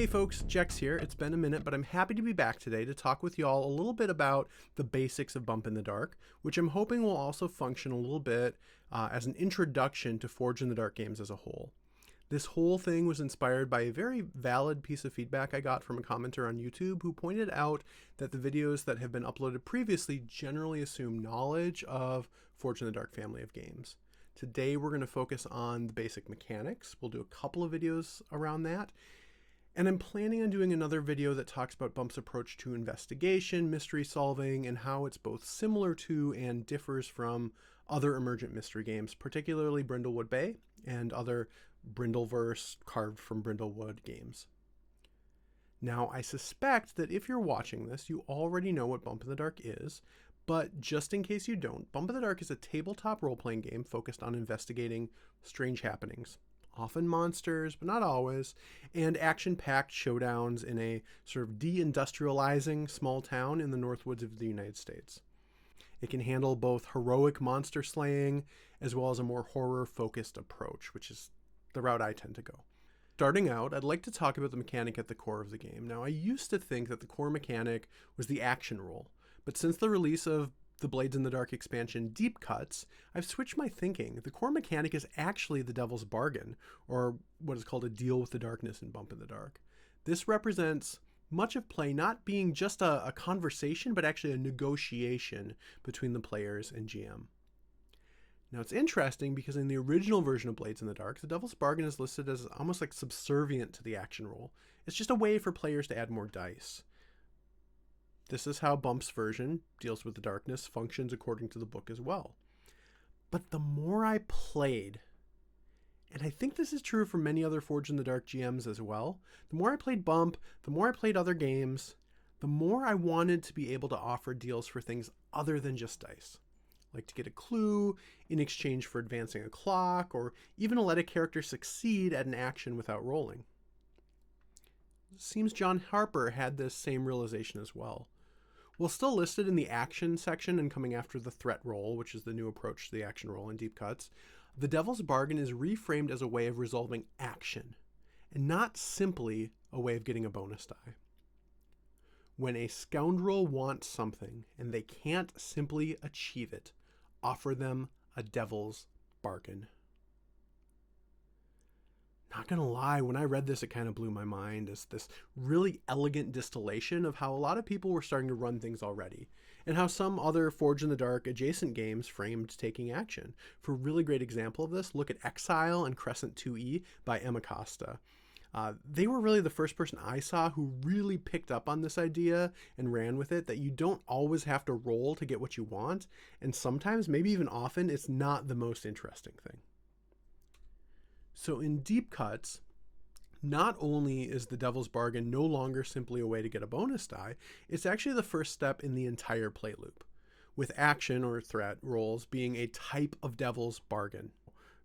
Hey folks, Jex here. It's been a minute, but I'm happy to be back today to talk with y'all a little bit about the basics of Bump in the Dark, which I'm hoping will also function a little bit as an introduction to Forge in the Dark games as a whole. This whole thing was inspired by a very valid piece of feedback I got from a commenter on YouTube who pointed out that the videos that have been uploaded previously generally assume knowledge of Forge in the Dark family of games. Today we're going to focus on the basic mechanics. We'll do a couple of videos around that. And I'm planning on doing another video that talks about Bump's approach to investigation, mystery solving, and how it's both similar to and differs from other emergent mystery games, particularly Brindlewood Bay and other Brindleverse carved from Brindlewood games. Now, I suspect that if you're watching this, you already know what Bump in the Dark is, but just in case you don't, Bump in the Dark is a tabletop role-playing game focused on investigating strange happenings. Often monsters, but not always, and action-packed showdowns in a sort of de-industrializing small town in the Northwoods of the United States. It can handle both heroic monster slaying as well as a more horror-focused approach, which is the route I tend to go. Starting out, I'd like to talk about the mechanic at the core of the game. Now, I used to think that the core mechanic was the action roll, but since the release of the Blades in the Dark expansion Deep Cuts, I've switched my thinking. The core mechanic is actually the Devil's Bargain, or what is called a deal with the darkness in Bump in the Dark. This represents much of play not being just a conversation, but actually a negotiation between the players and GM. Now it's interesting because in the original version of Blades in the Dark, the Devil's Bargain is listed as almost like subservient to the action roll. It's just a way for players to add more dice. This is how Bump's version, Deals with the Darkness, functions according to the book as well. But the more I played, and I think this is true for many other Forge in the Dark GMs as well, the more I played Bump, the more I played other games, the more I wanted to be able to offer deals for things other than just dice. Like to get a clue in exchange for advancing a clock, or even to let a character succeed at an action without rolling. It seems John Harper had this same realization as well. While still listed in the action section and coming after the threat roll, which is the new approach to the action roll in Deep Cuts, the Devil's Bargain is reframed as a way of resolving action, and not simply a way of getting a bonus die. When a scoundrel wants something and they can't simply achieve it, offer them a Devil's Bargain. Not gonna lie, when I read this, it kind of blew my mind as this really elegant distillation of how a lot of people were starting to run things already, and how some other Forge in the Dark adjacent games framed taking action. For a really great example of this, look at Exile and Crescent 2E by Emma Costa. They were really the first person I saw who really picked up on this idea and ran with it, that you don't always have to roll to get what you want, and sometimes, maybe even often, it's not the most interesting thing. So in Deep Cuts, not only is the Devil's Bargain no longer simply a way to get a bonus die, it's actually the first step in the entire play loop, with action or threat rolls being a type of Devil's Bargain.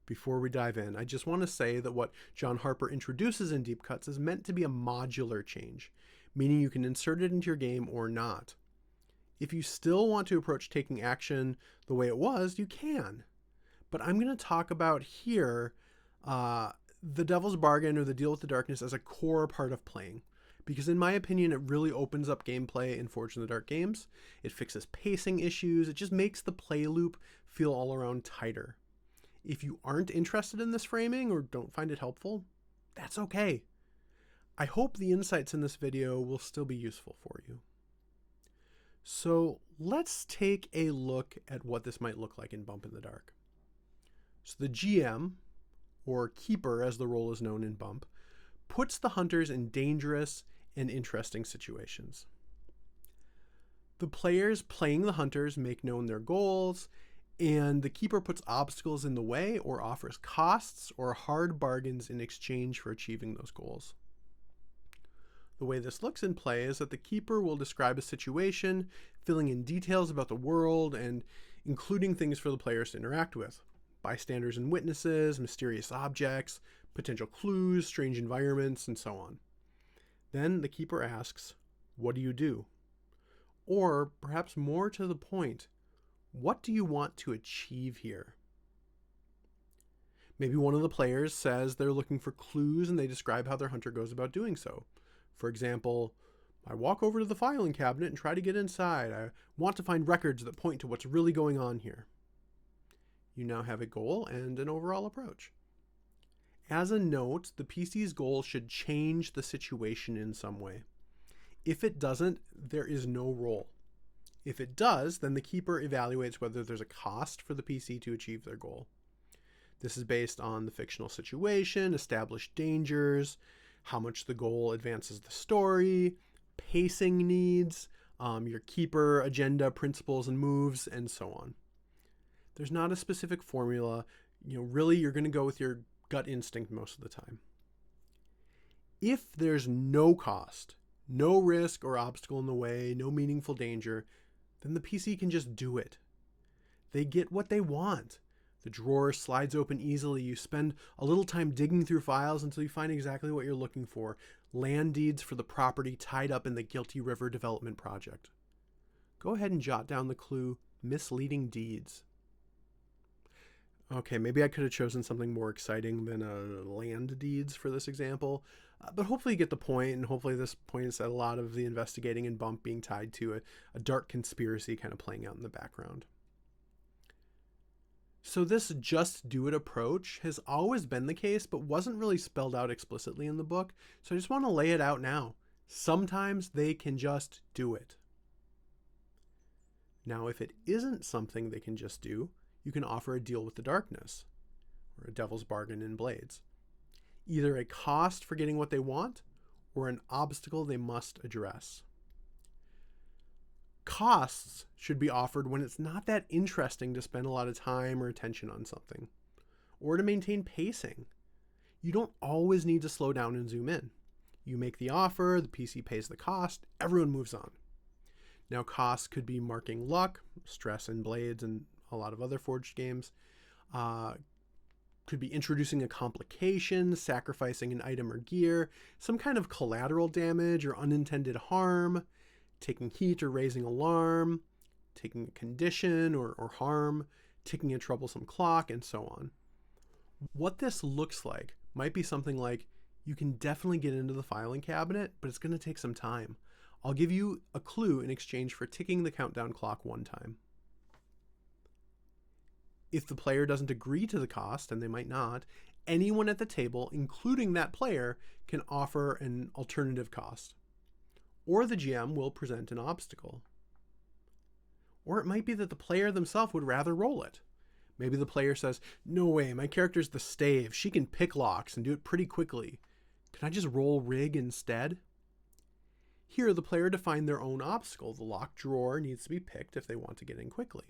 Before we dive in, I just want to say that what John Harper introduces in Deep Cuts is meant to be a modular change, meaning you can insert it into your game or not. If you still want to approach taking action the way it was, you can. But I'm going to talk about here the Devil's Bargain or the Deal with the Darkness as a core part of playing, because in my opinion it really opens up gameplay in Forge in the Dark games. It fixes pacing issues. It just makes the play loop feel all around tighter. If you aren't interested in this framing or don't find it helpful, that's okay. I hope the insights in this video will still be useful for you. So let's take a look at what this might look like in Bump in the Dark. So the GM, or Keeper as the role is known in Bump, puts the hunters in dangerous and interesting situations. The players playing the hunters make known their goals, and the Keeper puts obstacles in the way or offers costs or hard bargains in exchange for achieving those goals. The way this looks in play is that the Keeper will describe a situation, filling in details about the world and including things for the players to interact with. Bystanders and witnesses, mysterious objects, potential clues, strange environments, and so on. Then the Keeper asks, "What do you do?" Or, perhaps more to the point, what do you want to achieve here? Maybe one of the players says they're looking for clues and they describe how their hunter goes about doing so. For example, I walk over to the filing cabinet and try to get inside. I want to find records that point to what's really going on here. You now have a goal and an overall approach. As a note, the PC's goal should change the situation in some way. If it doesn't, there is no roll. If it does, then the keeper evaluates whether there's a cost for the PC to achieve their goal. This is based on the fictional situation, established dangers, how much the goal advances the story, pacing needs, your keeper agenda, principles and moves, and so on. There's not a specific formula. Really, you're going to go with your gut instinct most of the time. If there's no cost, no risk or obstacle in the way, no meaningful danger, then the PC can just do it. They get what they want. The drawer slides open easily. You spend a little time digging through files until you find exactly what you're looking for. Land deeds for the property tied up in the Guilty River development project. Go ahead and jot down the clue, misleading deeds. Okay, maybe I could have chosen something more exciting than land deeds for this example, but hopefully you get the point, and hopefully this points at a lot of the investigating in Bump being tied to a dark conspiracy kind of playing out in the background. So this just do it approach has always been the case, but wasn't really spelled out explicitly in the book, so I just want to lay it out now. Sometimes they can just do it. Now, if it isn't something they can just do, you can offer a deal with the darkness, or a devil's bargain in Blades. Either a cost for getting what they want, or an obstacle they must address. Costs should be offered when it's not that interesting to spend a lot of time or attention on something, or to maintain pacing. You don't always need to slow down and zoom in. You make the offer, the PC pays the cost, everyone moves on. Now, costs could be marking luck, stress in Blades, and a lot of other Forged games. Could be introducing a complication, sacrificing an item or gear, some kind of collateral damage or unintended harm, taking heat or raising alarm, taking a condition or harm, ticking a troublesome clock, and so on. What this looks like might be something like, you can definitely get into the filing cabinet, but it's going to take some time. I'll give you a clue in exchange for ticking the countdown clock one time. If the player doesn't agree to the cost, and they might not, anyone at the table, including that player, can offer an alternative cost. Or the GM will present an obstacle. Or it might be that the player themselves would rather roll it. Maybe the player says, no way, my character's the stave. She can pick locks and do it pretty quickly. Can I just roll rig instead? Here, the player defined their own obstacle. The locked drawer needs to be picked if they want to get in quickly.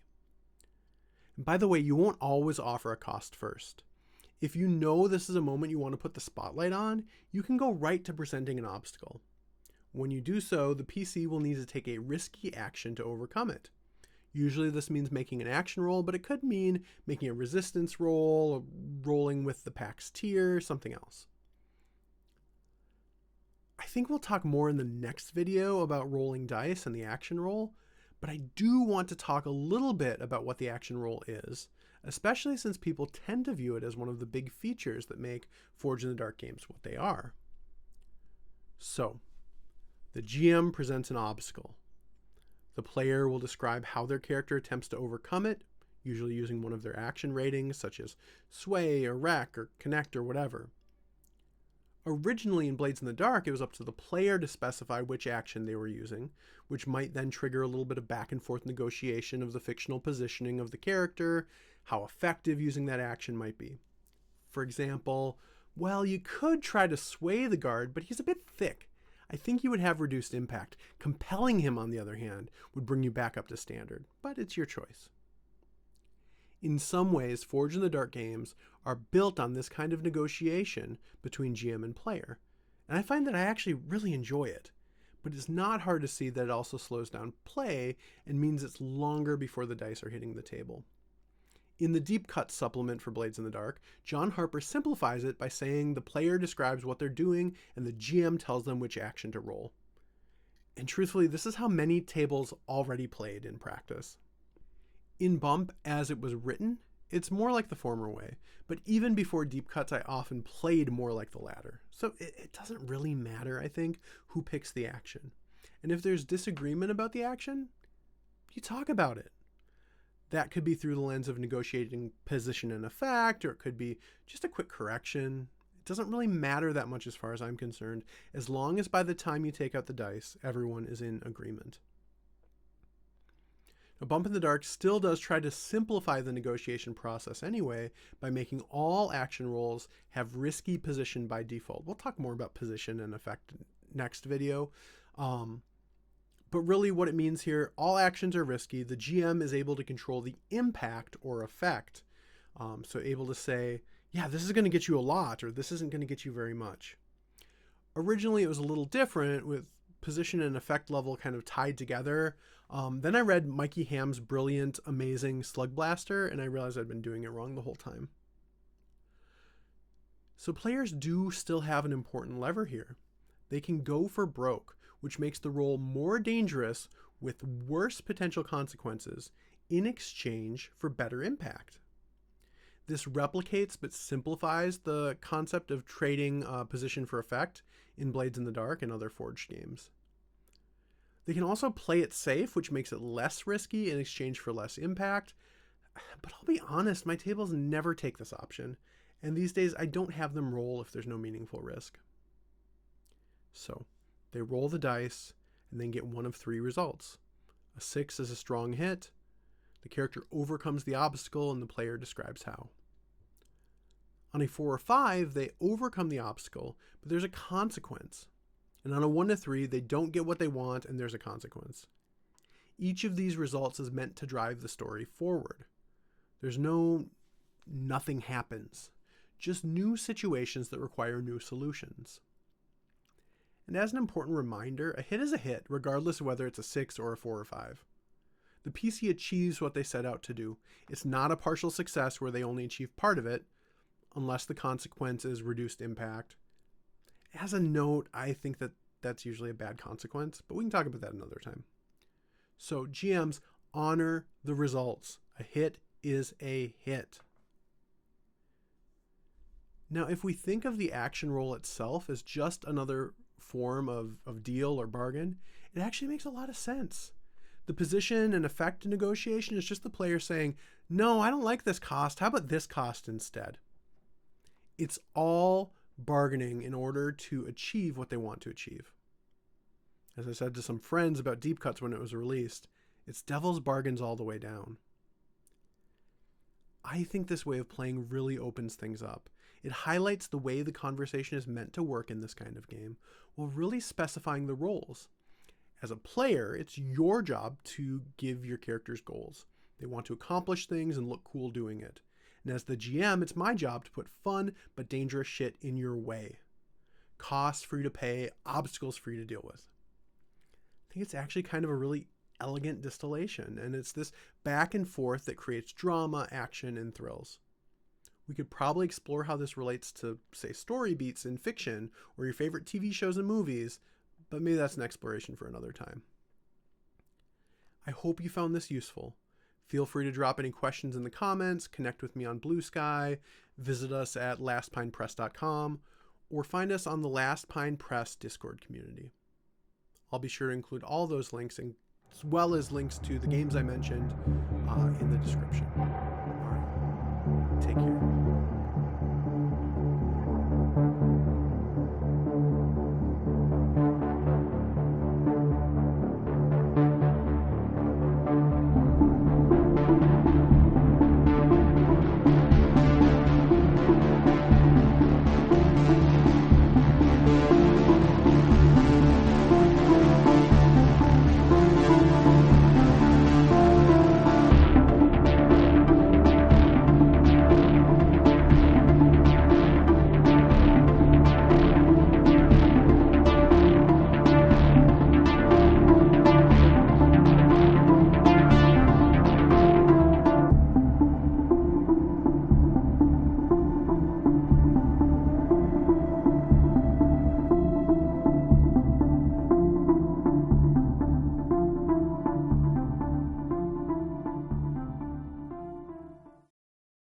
And by the way, you won't always offer a cost first. If you know this is a moment you want to put the spotlight on, you can go right to presenting an obstacle. When you do so, the PC will need to take a risky action to overcome it. Usually this means making an action roll, but it could mean making a resistance roll, rolling with the PAX tier, something else. I think we'll talk more in the next video about rolling dice and the action roll, but I do want to talk a little bit about what the action roll is, especially since people tend to view it as one of the big features that make Forged in the Dark games what they are. So, the GM presents an obstacle. The player will describe how their character attempts to overcome it, usually using one of their action ratings, such as Sway or Wreck or Connect or whatever. Originally in Blades in the Dark, it was up to the player to specify which action they were using, which might then trigger a little bit of back and forth negotiation of the fictional positioning of the character, how effective using that action might be. For example, well, you could try to sway the guard, but he's a bit thick. I think you would have reduced impact. Compelling him, on the other hand, would bring you back up to standard, but it's your choice. In some ways, Forged in the Dark games are built on this kind of negotiation between GM and player, and I find that I actually really enjoy it, but it's not hard to see that it also slows down play and means it's longer before the dice are hitting the table. In the Deep Cut supplement for Blades in the Dark, John Harper simplifies it by saying the player describes what they're doing and the GM tells them which action to roll. And truthfully, this is how many tables already played in practice. In Bump, as it was written, It's more like the former way, but even before deep cuts, I often played more like the latter. So it doesn't really matter, I think, who picks the action. And if there's disagreement about the action, you talk about it. That could be through the lens of negotiating position and effect, or it could be just a quick correction. It doesn't really matter that much as far as I'm concerned, as long as by the time you take out the dice, everyone is in agreement. Now, Bump in the Dark still does try to simplify the negotiation process anyway by making all action rolls have risky position by default. We'll talk more about position and effect next video. But really what it means here, all actions are risky. The GM is able to control the impact or effect. So able to say, yeah, this is going to get you a lot, or this isn't going to get you very much. Originally, it was a little different with position and effect level kind of tied together. Then I read Mikey Ham's brilliant, amazing Slugblaster, and I realized I'd been doing it wrong the whole time. So players do still have an important lever here. They can go for broke, which makes the roll more dangerous with worse potential consequences in exchange for better impact. This replicates but simplifies the concept of trading position for effect in Blades in the Dark and other Forged games. They can also play it safe, which makes it less risky in exchange for less impact. But I'll be honest, my tables never take this option, and these days I don't have them roll if there's no meaningful risk. So they roll the dice and then get one of three results. A 6 is a strong hit. The character overcomes the obstacle and the player describes how. On a 4 or 5, they overcome the obstacle, but there's a consequence. And on a 1 to 3, they don't get what they want and there's a consequence. Each of these results is meant to drive the story forward. There's no nothing happens, just new situations that require new solutions. And as an important reminder, a hit is a hit, regardless of whether it's a 6 or a 4 or 5. The PC achieves what they set out to do. It's not a partial success where they only achieve part of it, unless the consequence is reduced impact. As a note, I think that that's usually a bad consequence, but we can talk about that another time. So GMs honor the results. A hit is a hit. Now, if we think of the action roll itself as just another form of deal or bargain, it actually makes a lot of sense. The position and effect negotiation is just the player saying, no, I don't like this cost. How about this cost instead? It's all bargaining in order to achieve what they want to achieve. As I said to some friends about deep cuts when it was released, it's devil's bargains all the way down. I think this way of playing really opens things up. It highlights the way the conversation is meant to work in this kind of game, while really specifying the roles. As a player, it's your job to give your characters goals. They want to accomplish things and look cool doing it. And as the GM, it's my job to put fun but dangerous shit in your way. Costs for you to pay, obstacles for you to deal with. I think it's actually kind of a really elegant distillation, and it's this back and forth that creates drama, action, and thrills. We could probably explore how this relates to, say, story beats in fiction or your favorite TV shows and movies, but maybe that's an exploration for another time. I hope you found this useful. Feel free to drop any questions in the comments, connect with me on Blue Sky, visit us at lastpinepress.com, or find us on the Last Pine Press Discord community. I'll be sure to include all those links, as well as links to the games I mentioned in the description.